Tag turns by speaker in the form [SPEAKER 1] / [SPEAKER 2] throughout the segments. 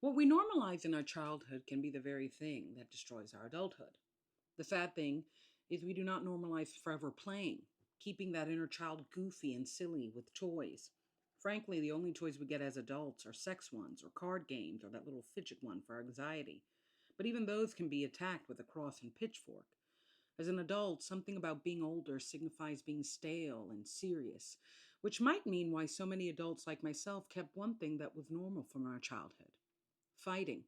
[SPEAKER 1] What we normalize in our childhood can be the very thing that destroys our adulthood. The sad thing is, we do not normalize forever playing, keeping that inner child goofy and silly with toys. Frankly, the only toys we get as adults are sex ones or card games or that little fidget one for anxiety. But even those can be attacked with a cross and pitchfork. As an adult, something about being older signifies being stale and serious, which might mean why so many adults like myself kept one thing that was normal from our childhood: fighting.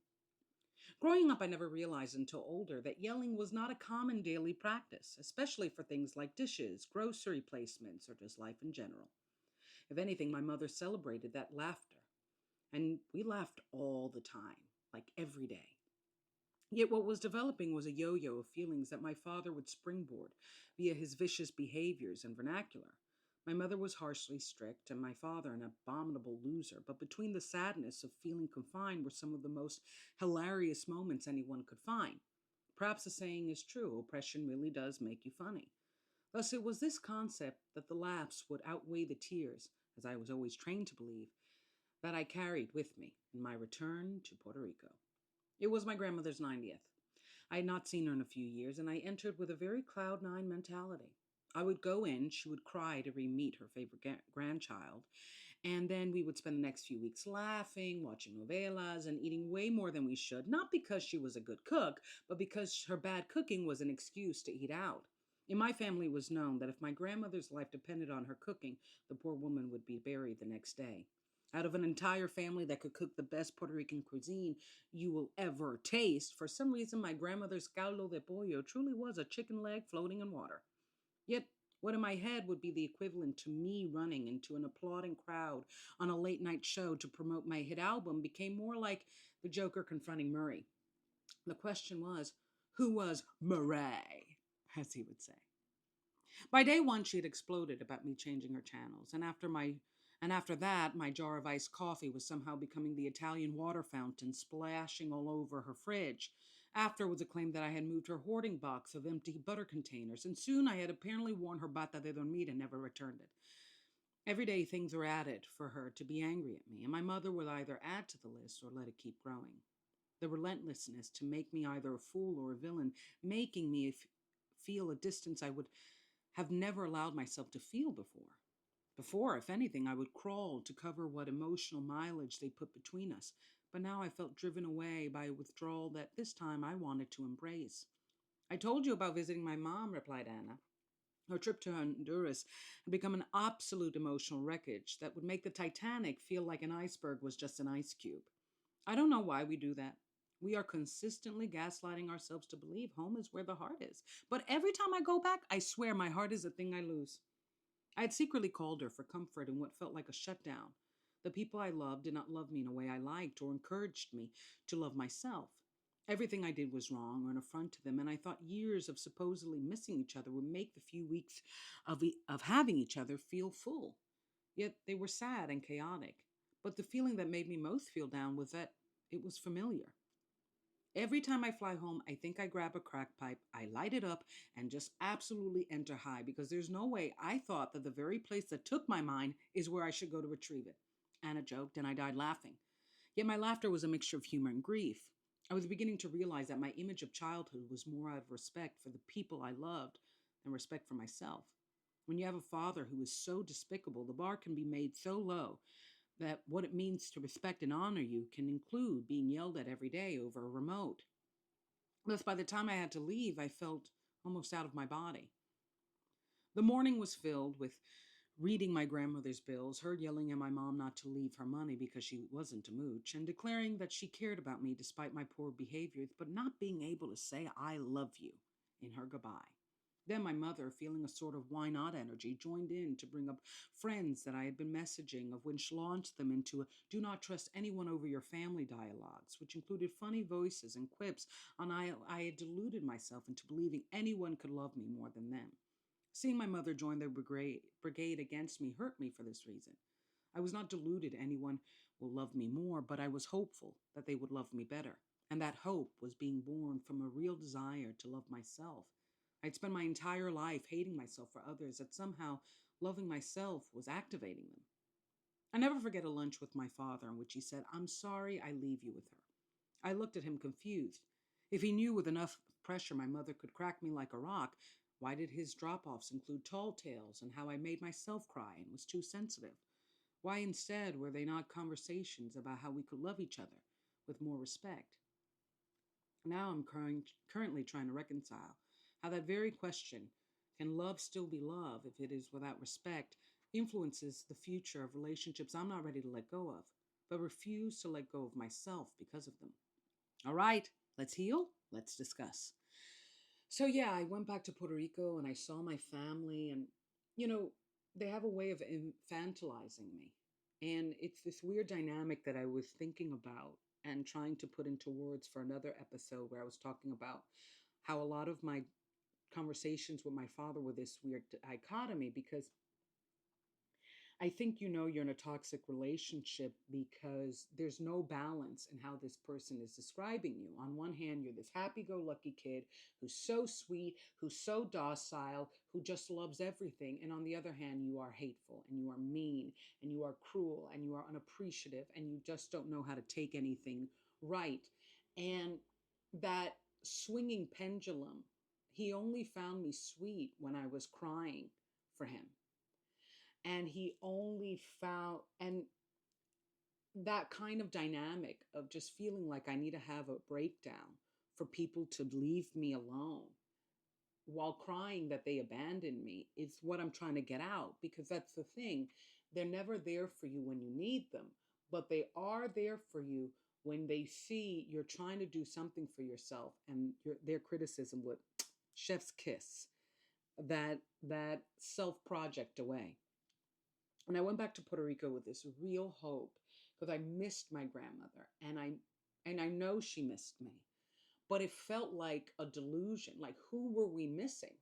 [SPEAKER 1] Growing up, I never realized until older that yelling was not a common daily practice, especially for things like dishes, grocery placements, or just life in general. If anything, my mother celebrated that laughter, and we laughed all the time, like every day. Yet what was developing was a yo yo of feelings that my father would springboard via his vicious behaviors and vernacular. My mother was harshly strict, and my father an abominable loser, but between the sadness of feeling confined were some of the most hilarious moments anyone could find. Perhaps the saying is true: oppression really does make you funny. Thus, it was this concept that the laughs would outweigh the tears, as I was always trained to believe, that I carried with me in my return to Puerto Rico. It was my grandmother's 90th. I had not seen her in a few years, and I entered with a very cloud nine mentality. I would go in, she would cry to re meet her favorite grandchild, and then we would spend the next few weeks laughing, watching novelas, and eating way more than we should, not because she was a good cook, but because her bad cooking was an excuse to eat out. In my family, it was known that if my grandmother's life depended on her cooking, the poor woman would be buried the next day. Out of an entire family that could cook the best Puerto Rican cuisine you will ever taste, for some reason my grandmother's caldo de pollo truly was a chicken leg floating in water. Yet, what in my head would be the equivalent to me running into an applauding crowd on a late night show to promote my hit album became more like the Joker confronting Murray. The question was, who was Murray, as he would say. By day one, she had exploded about me changing her channels, and after that, my jar of iced coffee was somehow becoming the Italian water fountain splashing all over her fridge. After was a claim that I had moved her hoarding box of empty butter containers, and soon I had apparently worn her bata de dormir and never returned it. Every day things were added for her to be angry at me, and my mother would either add to the list or let it keep growing. The relentlessness to make me either a fool or a villain, making me feel a distance I would have never allowed myself to feel before. Before, if anything, I would crawl to cover what emotional mileage they put between us, but now I felt driven away by a withdrawal that this time I wanted to embrace. I told you about visiting my mom, replied Anna. Her trip to Honduras had become an absolute emotional wreckage that would make the Titanic feel like an iceberg was just an ice cube. I don't know why we do that. We are consistently gaslighting ourselves to believe home is where the heart is. But every time I go back, I swear my heart is the thing I lose. I had secretly called her for comfort in what felt like a shutdown. The people I loved did not love me in a way I liked or encouraged me to love myself. Everything I did was wrong or an affront to them, and I thought years of supposedly missing each other would make the few weeks of having each other feel full. Yet they were sad and chaotic. But the feeling that made me most feel down was that it was familiar. Every time I fly home, I think I grab a crack pipe, I light it up, and just absolutely enter high because there's no way I thought that the very place that took my mind is where I should go to retrieve it. Anna joked, and I died laughing. Yet my laughter was a mixture of humor and grief. I was beginning to realize that my image of childhood was more out of respect for the people I loved than respect for myself. When you have a father who is so despicable, the bar can be made so low that what it means to respect and honor you can include being yelled at every day over a remote. Thus, by the time I had to leave, I felt almost out of my body. The morning was filled with reading my grandmother's bills, her yelling at my mom not to leave her money because she wasn't a mooch, and declaring that she cared about me despite my poor behavior, but not being able to say I love you in her goodbye. Then my mother, feeling a sort of why not energy, joined in to bring up friends that I had been messaging, of which launched them into a do not trust anyone over your family dialogues, which included funny voices and quips on I had deluded myself into believing anyone could love me more than them. Seeing my mother join the brigade against me hurt me for this reason. I was not deluded anyone will love me more, but I was hopeful that they would love me better. And that hope was being born from a real desire to love myself. I'd spent my entire life hating myself for others, that somehow loving myself was activating them. I never forget a lunch with my father in which he said, I'm sorry I leave you with her. I looked at him confused. If he knew with enough pressure my mother could crack me like a rock, why did his drop offs include tall tales and how I made myself cry and was too sensitive? Why instead were they not conversations about how we could love each other with more respect? Now I'm currently trying to reconcile how that very question, can love still be love if it is without respect, influences the future of relationships I'm not ready to let go of, but refuse to let go of myself because of them. All right, let's heal. Let's discuss. So, yeah, I went back to Puerto Rico and I saw my family, and, you know, they have a way of infantilizing me. And it's this weird dynamic that I was thinking about and trying to put into words for another episode where I was talking about how a lot of my conversations with my father were this weird dichotomy because I think you know you're in a toxic relationship because there's no balance in how this person is describing you. On one hand, you're this happy go lucky kid who's so sweet, who's so docile, who just loves everything. And on the other hand, you are hateful and you are mean and you are cruel and you are unappreciative and you just don't know how to take anything right. And that swinging pendulum, he only found me sweet when I was crying for him, and he only found, and that kind of dynamic of just feeling like I need to have a breakdown for people to leave me alone while crying that they abandoned me is what I'm trying to get out, because that's the thing. They're never there for you when you need them, but they are there for you when they see you're trying to do something for yourself, and their criticism would chef's kiss that self project away. And I went back to Puerto Rico with this real hope because I missed my grandmother, and I know she missed me. But it felt like a delusion. Like, who were we missing?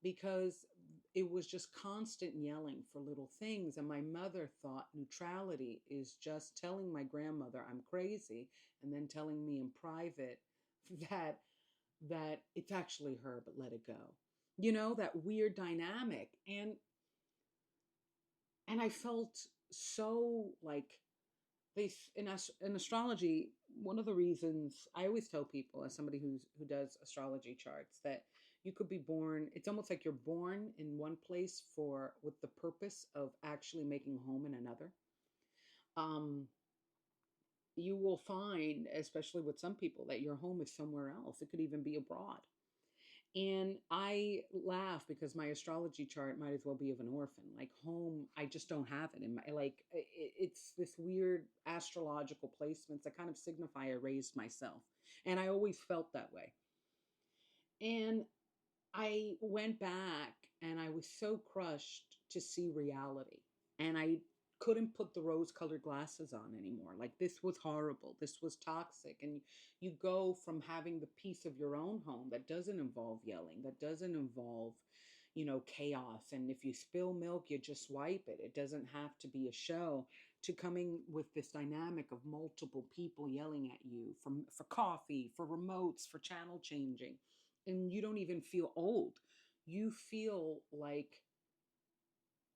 [SPEAKER 1] Because it was just constant yelling for little things, and my mother thought neutrality is just telling my grandmother I'm crazy and then telling me in private that it's actually her, but let it go. You know, that weird dynamic. And I felt so like they in astrology. One of the reasons I always tell people, as somebody who does astrology charts, that you could be born. It's almost like you're born in one place for with the purpose of actually making home in another. Um, you will find, especially with some people, that your home is somewhere else. It could even be abroad. And I laugh because my astrology chart might as well be of an orphan. Like, home, I just don't have it in my, like, it's this weird astrological placements that kind of signify I raised myself. And I always felt that way. And I went back and I was so crushed to see reality. And I couldn't put the rose colored glasses on anymore. Like, this was horrible. This was toxic. And you go from having the peace of your own home that doesn't involve yelling, that doesn't involve, chaos. And if you spill milk, you just wipe it. It doesn't have to be a show, to coming with this dynamic of multiple people yelling at you for coffee, for remotes, for channel changing. And you don't even feel old. You feel like,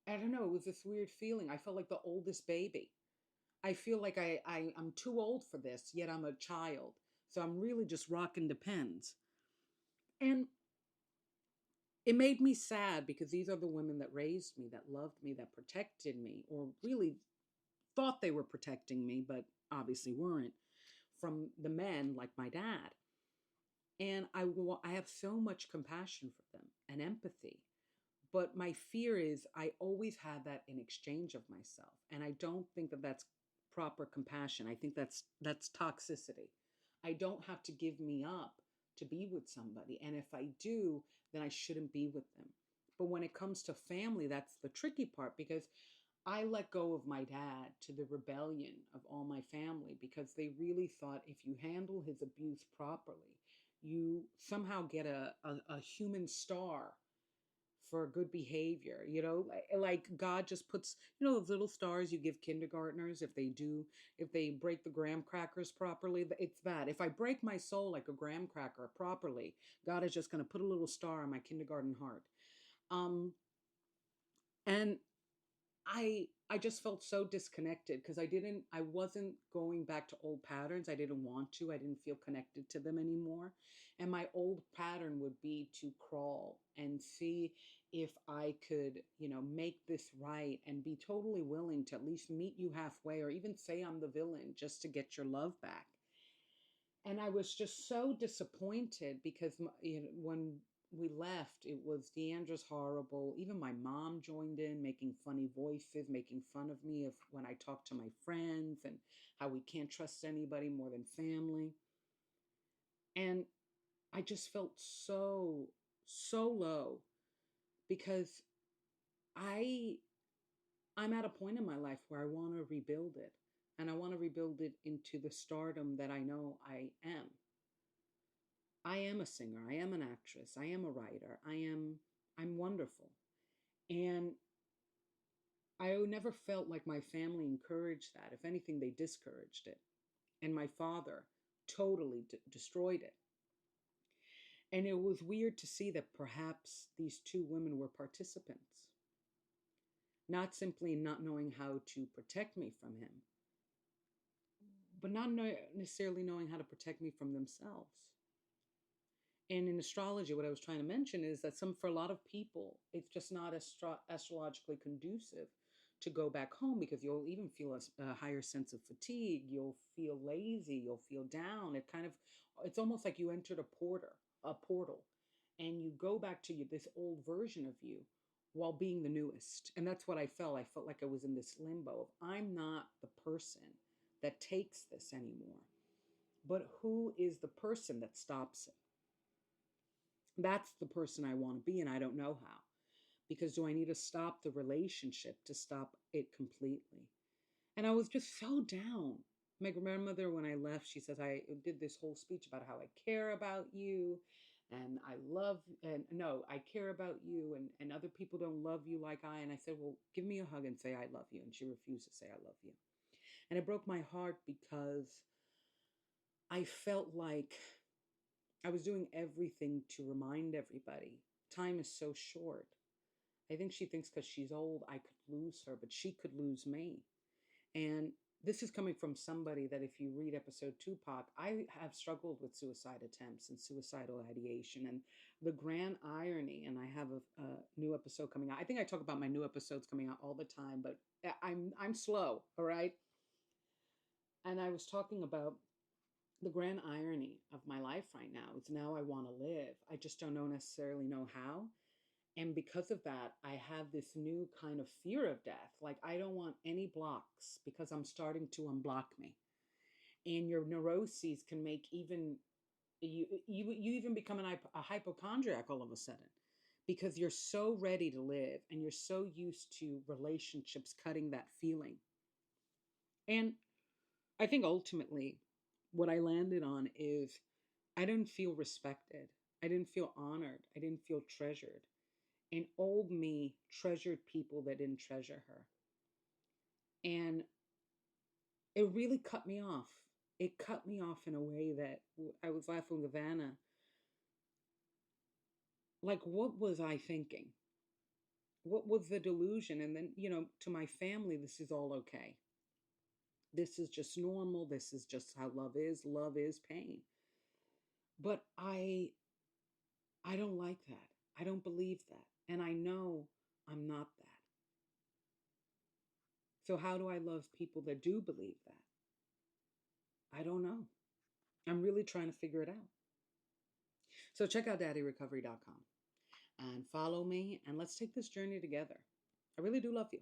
[SPEAKER 1] I don't know, it was this weird feeling. I felt like the oldest baby. I feel like I'm too old for this, yet I'm a child. So I'm really just rocking the pens. And it made me sad because these are the women that raised me, that loved me, that protected me, or really thought they were protecting me, but obviously weren't, from the men like my dad. And I have so much compassion for them and empathy. But my fear is I always had that in exchange of myself. And I don't think that that's proper compassion. I think that's toxicity. I don't have to give me up to be with somebody. And if I do, then I shouldn't be with them. But when it comes to family, that's the tricky part, because I let go of my dad to the rebellion of all my family, because they really thought if you handle his abuse properly, you somehow get a human star for good behavior. Like God just puts, those little stars you give kindergartners if they break the graham crackers properly. It's that if I break my soul like a graham cracker properly, God is just going to put a little star on my kindergarten heart. um and I just felt so disconnected because I wasn't going back to old patterns. I didn't want to. I didn't feel connected to them anymore. And my old pattern would be to crawl and see if I could, make this right and be totally willing to at least meet you halfway or even say I'm the villain just to get your love back. And I was just so disappointed because when we left, it was Deandra's horrible. Even my mom joined in, making funny voices, making fun of me of when I talk to my friends and how we can't trust anybody more than family. And I just felt so low because I I'm at a point in my life where I want to rebuild it. And I want to rebuild it into the stardom that I know I am. I am a singer. I am an actress. I am a writer. I'm wonderful. And I never felt like my family encouraged that. If anything, they discouraged it. And my father totally destroyed it. And it was weird to see that perhaps these two women were participants, not simply not knowing how to protect me from him, but not necessarily knowing how to protect me from themselves. And in astrology, what I was trying to mention is that for a lot of people, it's just not astrologically conducive to go back home because you'll even feel a higher sense of fatigue. You'll feel lazy. You'll feel down. It's almost like you entered a portal, and you go back to this old version of you while being the newest. And that's what I felt. I felt like I was in this limbo of I'm not the person that takes this anymore, but who is the person that stops it? That's the person I want to be, and I don't know how. Because do I need to stop the relationship to stop it completely? And I was just so down. My grandmother, when I left, she says, I did this whole speech about how I care about you and I care about you and other people don't love you like I. And I said, well, give me a hug and say I love you. And she refused to say I love you. And it broke my heart because I felt like I was doing everything to remind everybody time is so short. I think she thinks because she's old, I could lose her, but she could lose me. And this is coming from somebody that, if you read episode 2, Pac, I have struggled with suicide attempts and suicidal ideation. And the grand irony, and I have a new episode coming out. I think I talk about my new episodes coming out all the time, but I'm slow, all right? And I was talking about the grand irony of my life right now is now I want to live. I just don't necessarily know how. And because of that, I have this new kind of fear of death. Like, I don't want any blocks because I'm starting to unblock me. And your neuroses can make you even become a hypochondriac all of a sudden because you're so ready to live and you're so used to relationships cutting that feeling. And I think ultimately what I landed on is I didn't feel respected. I didn't feel honored. I didn't feel treasured. And old me treasured people that didn't treasure her. And it really cut me off. It cut me off in a way that I was laughing with Vanna. Like, what was I thinking? What was the delusion? And then, to my family, this is all okay. This is just normal. This is just how love is. Love is pain. But I don't like that. I don't believe that. And I know I'm not that. So how do I love people that do believe that? I don't know. I'm really trying to figure it out. So check out daddyrecovery.com and follow me and let's take this journey together. I really do love you.